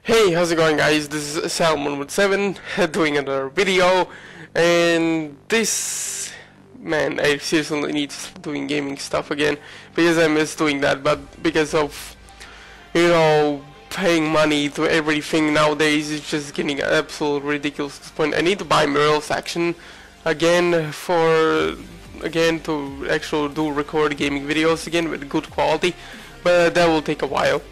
Hey, how's it going, guys? This is Salmon with 7 doing another video, and this, man, I seriously need to start doing gaming stuff again because I miss doing that, but because of, paying money to everything nowadays, it's just getting absolutely ridiculous at this point. I need to buy Mural Faction again to actually record gaming videos again with good quality, but that will take a while.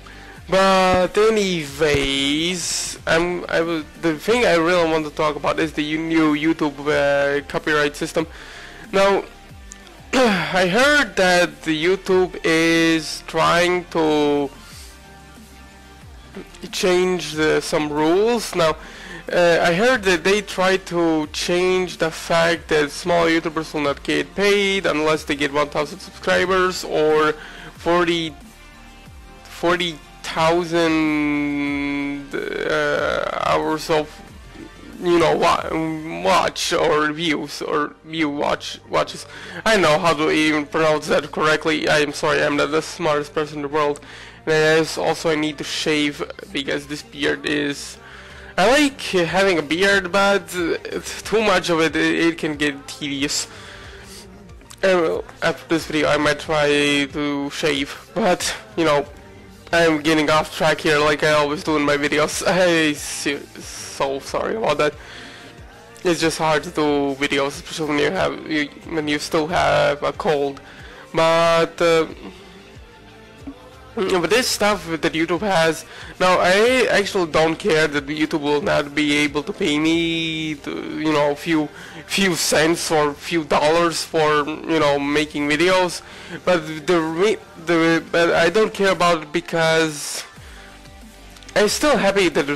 But anyways, the thing I really want to talk about is the new YouTube copyright system. Now, I heard that the YouTube is trying to change some rules. Now, I heard that they try to change the fact that small YouTubers will not get paid unless they get 1,000 subscribers or 40,000 hours of watch or views or watches. I don't know how to even pronounce that correctly. I am sorry, I'm not the smartest person in the world. And also I need to shave because this beard is, I like having a beard, but too much of it can get tedious. After this video I might try to shave, but I'm getting off track here like I always do in my videos. I'm so sorry about that. It's just hard to do videos, especially when you still have a cold. But this stuff that YouTube has now, I actually don't care that YouTube will not be able to pay me a few cents or few dollars for making videos, but but I don't care about it because I'm still happy that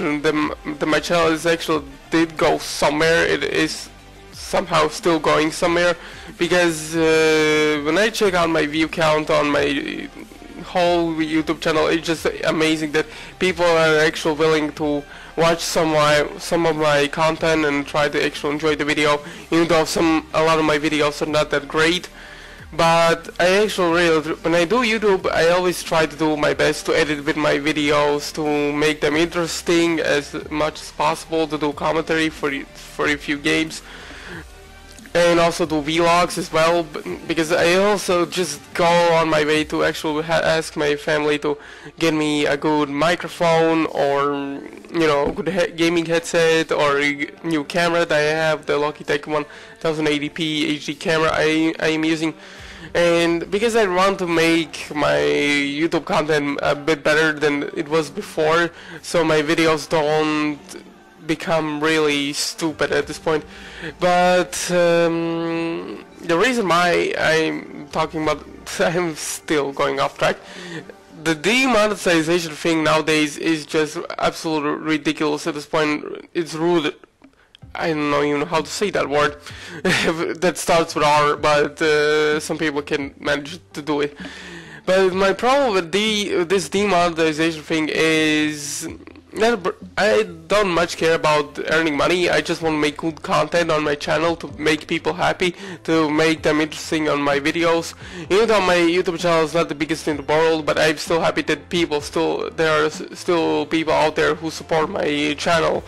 my channel is actually did go somewhere. It is somehow still going somewhere, because when I check out my view count on my whole YouTube channel, it's just amazing that people are actually willing to watch some of my content and try to actually enjoy the video, even though a lot of my videos are not that great. But I actually when I do YouTube, I always try to do my best to edit with my videos to make them interesting as much as possible, to do commentary for a few games, and also do vlogs as well, because I also just go on my way to actually ask my family to get me a good microphone or good gaming headset or a new camera that I have, the Logitech 1080p HD camera I am using. And because I want to make my YouTube content a bit better than it was before, so my videos don't become really stupid at this point. But the reason why I'm talking about I'm still going off track, the demonetization thing nowadays is just absolutely ridiculous at this point. It's rude. I don't know even how to say that word that starts with R, but some people can manage to do it. But my problem with this demonetization thing is I don't much care about earning money. I just want to make good content on my channel to make people happy, to make them interesting on my videos. Even though my YouTube channel is not the biggest in the world, but I'm still happy that there are still people out there who support my channel.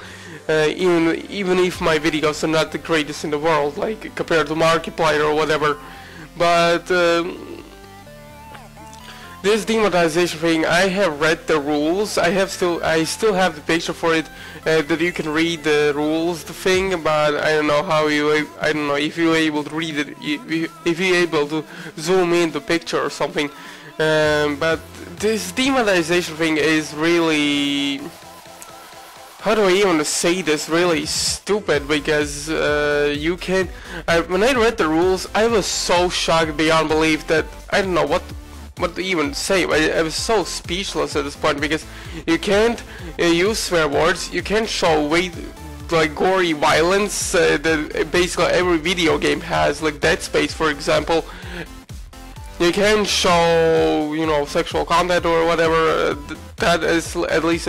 Even if my videos are not the greatest in the world, like compared to Markiplier or whatever. But this demonetization thing, I have read the rules. I still have the picture for it, that you can read the rules, the thing. But I don't know if you're able to read it, if you're able to zoom in the picture or something. But this demonetization thing is really, how do I even say this, really stupid, because you can. When I read the rules, I was so shocked beyond belief that I don't know what to even say. I was so speechless at this point, because you can't use swear words, you can't show like gory violence that basically every video game has, like Dead Space for example. You can't show sexual content or whatever. That is at least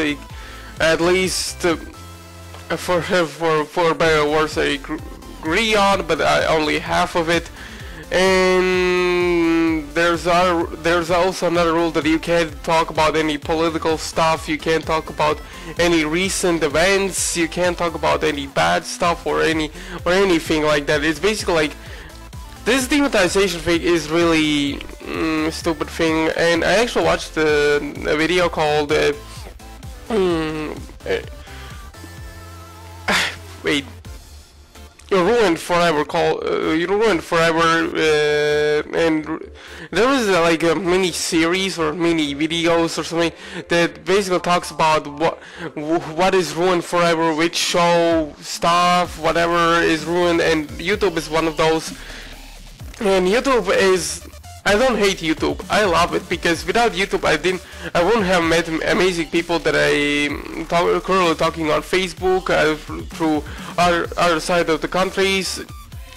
for better or worse I agree on, but only half of it. And there's also another rule that you can't talk about any political stuff, you can't talk about any recent events, you can't talk about any bad stuff or anything like that. It's basically like this demonetization thing is really stupid thing, and I actually watched a video called wait. You're ruined forever. You're ruined forever, and there was like a mini series or mini videos or something that basically talks about what is ruined forever, which show, stuff, whatever is ruined, and YouTube is one of those. And YouTube is, I don't hate YouTube. I love it because without YouTube, I wouldn't have met amazing people that I'm currently talking on Facebook through other side of the countries,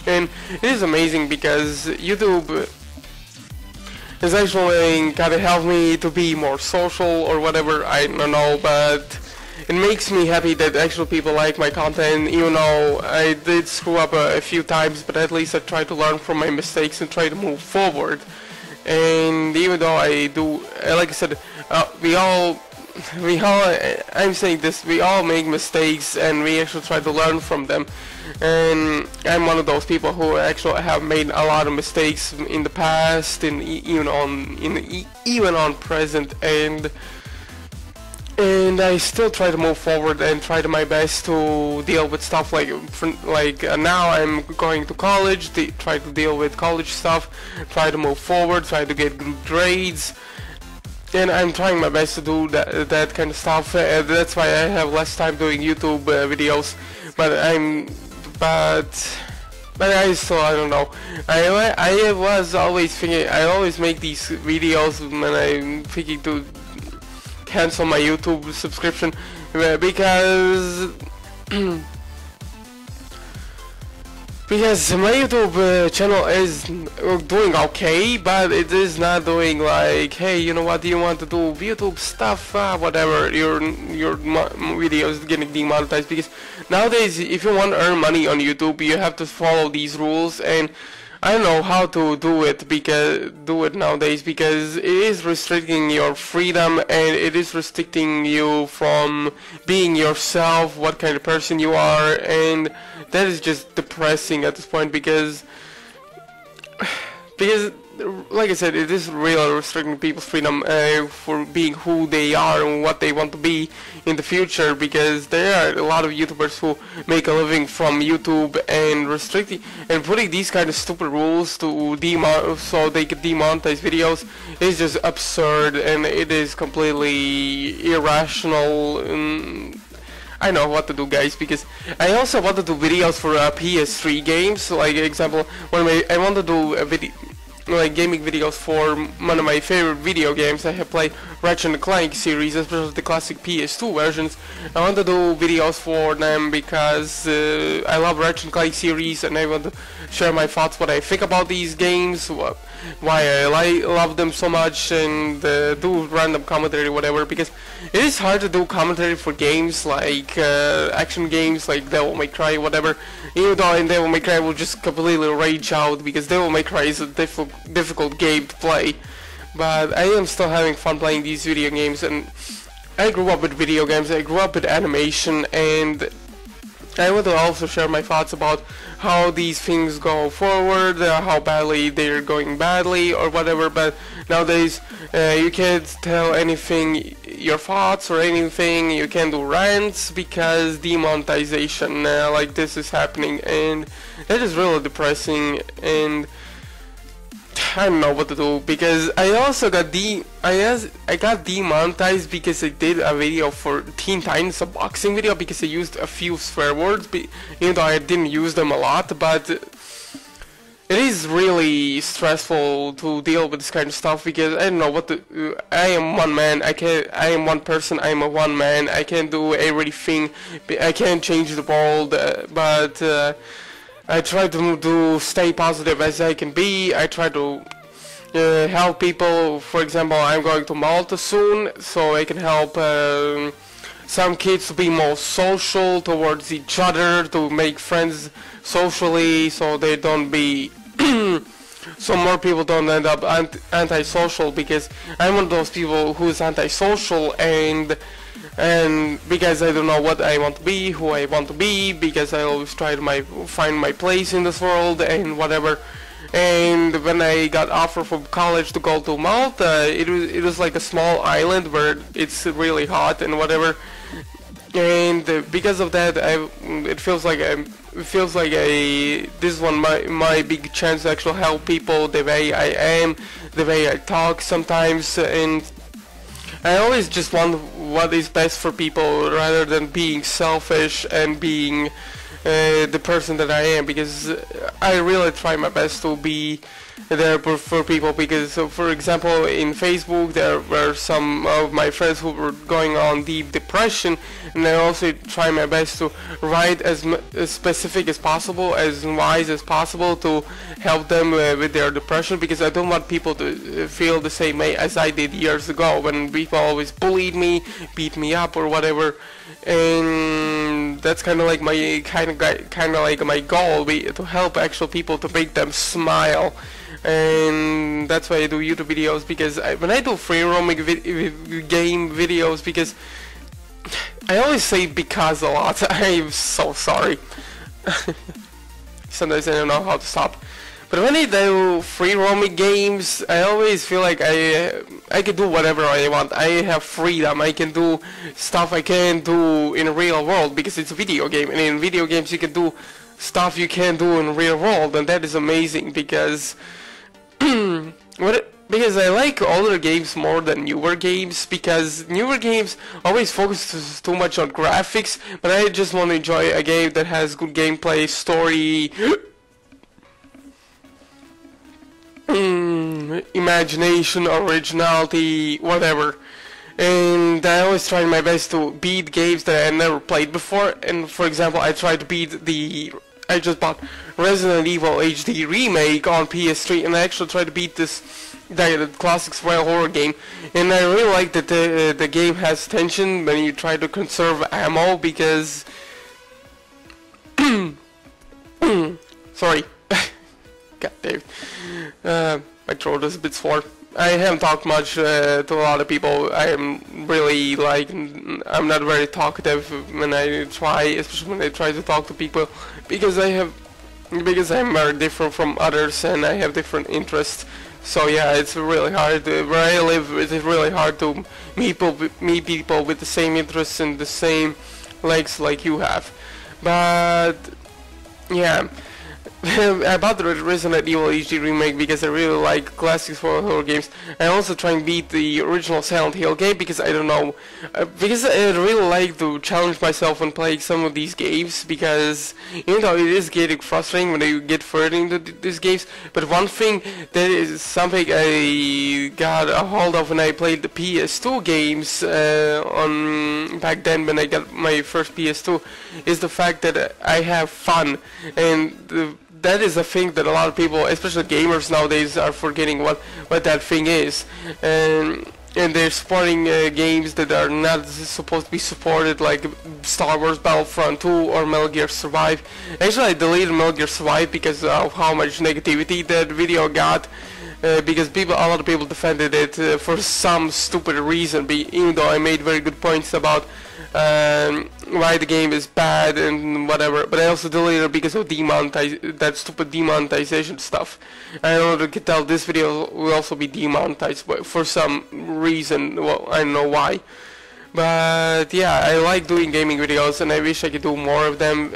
and it is amazing because YouTube is actually kind of helped me to be more social or whatever. I don't know, but it makes me happy that actual people like my content, even though I did screw up a few times, but at least I try to learn from my mistakes and try to move forward. And even though I do, like I said, I'm saying this, we all make mistakes and we actually try to learn from them. And I'm one of those people who actually have made a lot of mistakes in the past and even on present, and I still try to move forward and try to my best to deal with stuff like now I'm going to college, try to deal with college stuff, try to move forward, try to get good grades, and I'm trying my best to do that kind of stuff. That's why I have less time doing YouTube videos, but I still, I don't know. I was always thinking, I always make these videos when I'm thinking to cancel my YouTube subscription because because my YouTube channel is doing okay, but it is not doing like, hey, you know what, do you want to do YouTube stuff, whatever, your video is getting demonetized. Because nowadays, if you want to earn money on YouTube, you have to follow these rules, and I don't know how to do it nowadays, because it is restricting your freedom and it is restricting you from being yourself, what kind of person you are, and that is just depressing at this point because like I said, it is really restricting people's freedom for being who they are and what they want to be in the future, because there are a lot of YouTubers who make a living from YouTube, and restricting and putting these kind of stupid rules to so they can demonetize videos is just absurd, and it is completely irrational. I know what to do, guys, because I also want to do videos for PS3 games. Like example, I want to do a video, like gaming videos for one of my favorite video games. I have played Ratchet & Clank series, especially the classic PS2 versions. I want to do videos for them because I love Ratchet & Clank series, and I want to share my thoughts, what I think about these games, why I love them so much, and do random commentary, whatever, because it is hard to do commentary for games like action games like Devil May Cry, whatever. Even though in Devil May Cry I will just completely rage out because Devil May Cry is a difficult game to play, but I am still having fun playing these video games. And I grew up with video games, I grew up with animation, and I want to also share my thoughts about how these things go forward, how badly they're going badly or whatever. But nowadays you can't tell anything, your thoughts or anything, you can't do rants because demonetization like this is happening, and that is really depressing. And I don't know what to do, because I also got I got demonetized because I did a video for Teen Titans, a boxing video, because I used a few swear words, even though I didn't use them a lot. But it is really stressful to deal with this kind of stuff, because I don't know what to. I am one man. I am one person. I am a one man. I can't do everything. I can't change the world, but I try to stay positive as I can be. I try to help people. For example, I'm going to Malta soon, so I can help some kids to be more social towards each other, to make friends socially, so they don't be so more people don't end up antisocial, because I'm one of those people who's antisocial, and because I don't know what I want to be, who I want to be, because I always try to find my place in this world and whatever. And when I got offered from college to go to Malta, it was like a small island where it's really hot and whatever. And because of that, it feels like this one my big chance to actually help people the way I am, the way I talk sometimes, and I always just want what is best for people rather than being selfish and being the person that I am, because I really try my best to be there for people. Because, so for example, in Facebook there were some of my friends who were going on deep depression, and I also try my best to write as specific as possible, as wise as possible, to help them with their depression, because I don't want people to feel the same way as I did years ago, when people always bullied me, beat me up or whatever. And that's kind of like my my goal, to help actual people, to make them smile. And that's why I do YouTube videos, because when I do free roaming game videos, because I always say because a lot. I'm so sorry. Sometimes I don't know how to stop. But when I do free roaming games, I always feel like I can do whatever I want. I have freedom. I can do stuff I can't do in the real world, because it's a video game, and in video games you can do stuff you can't do in the real world, and that is amazing. Because because I like older games more than newer games, because newer games always focus too much on graphics, but I just want to enjoy a game that has good gameplay, story, imagination, originality, whatever. And I always try my best to beat games that I never played before. And for example, I just bought Resident Evil HD Remake on PS3, and I actually tried to beat the classic survival horror game. And I really like that the game has tension when you try to conserve ammo, because sorry. God damn. My throat is a bit sore. I haven't talked much to a lot of people. I'm really I'm not very talkative when I try, especially when I try to talk to people, because I'm very different from others and I have different interests. So yeah, it's really hard. Where I live, it's really hard to meet people with the same interests and the same likes like you have. But yeah. I bought the Resident Evil HD Remake because I really like classic horror games. I also try and beat the original Silent Hill game, because I don't know, because I really like to challenge myself when playing some of these games, because even though it is getting frustrating when you get further into these games, but one thing that is something I got a hold of when I played the PS2 games back then when I got my first PS2, is the fact that I have fun. And that is a thing that a lot of people, especially gamers nowadays, are forgetting what that thing is. And they're supporting games that are not supposed to be supported, like Star Wars Battlefront 2 or Metal Gear Survive. Actually, I deleted Metal Gear Survive because of how much negativity that video got. Because a lot of people defended it for some stupid reason, even though I made very good points about why the game is bad and whatever. But I also deleted it because of that stupid demonetization stuff. I don't know if you can tell, this video will also be demonetized for some reason. Well, I don't know why. But yeah, I like doing gaming videos and I wish I could do more of them.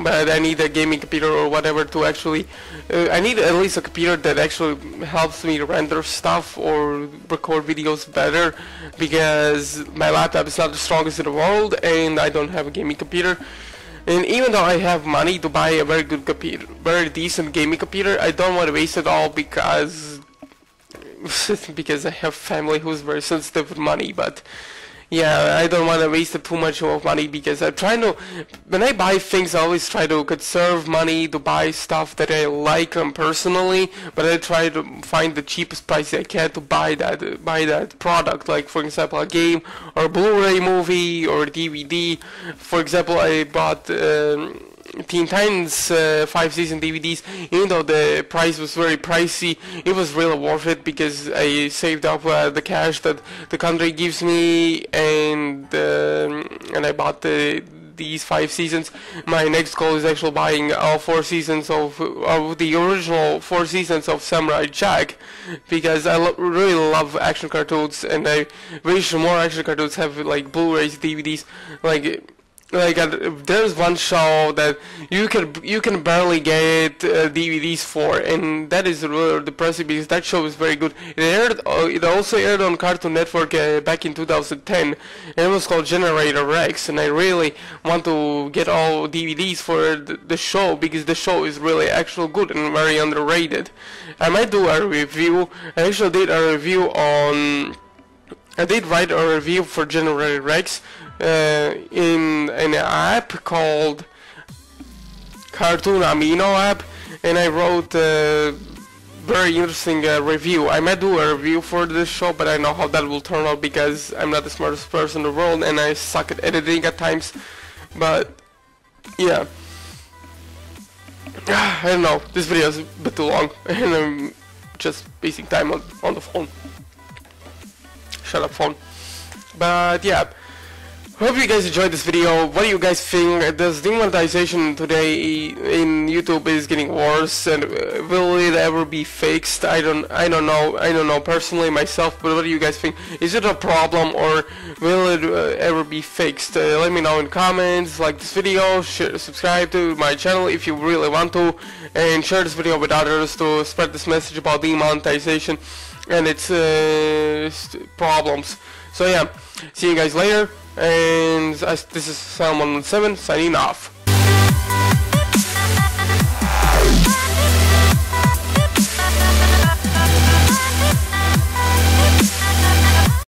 But I need a gaming computer or whatever to actually I need at least a computer that actually helps me render stuff or record videos better, because my laptop is not the strongest in the world and I don't have a gaming computer. And even though I have money to buy a very good computer, very decent gaming computer, I don't want to waste it all because I have family who's very sensitive with money. But yeah, I don't want to waste too much of money, because I'm trying to, when I buy things, I always try to conserve money to buy stuff that I like personally, but I try to find the cheapest price I can to buy that product, like for example a game or a Blu-ray movie or a DVD. For example, I bought Teen Titans 5 season DVDs, even though the price was very pricey, it was really worth it because I saved up the cash that the country gives me, and I bought these 5 seasons. My next goal is actually buying all 4 seasons of the original 4 seasons of Samurai Jack, because I really love action cartoons, and I wish more action cartoons have like Blu-rays, DVDs, there's one show that you can barely get DVDs for, and that is really depressing because that show is very good. It also aired on Cartoon Network back in 2010, and it was called Generator Rex, and I really want to get all DVDs for the show because the show is really actually good and very underrated. I might do a review. I actually did a review on. I did write a review for Generator Rex in an app called Cartoon Amino app, and I wrote a very interesting review. I might do a review for this show, but I know how that will turn out because I'm not the smartest person in the world and I suck at editing at times. But yeah, I don't know, this video is a bit too long and I'm just wasting time on the phone. Shut up, phone. But yeah, hope you guys enjoyed this video. What do you guys think? Does demonetization today in YouTube is getting worse, and will it ever be fixed? I don't know personally myself, but what do you guys think? Is it a problem, or will it ever be fixed? Let me know in comments. Like this video, share, subscribe to my channel if you really want to, and share this video with others to spread this message about demonetization and its problems. So yeah, see you guys later, and this is Salmon7 signing off.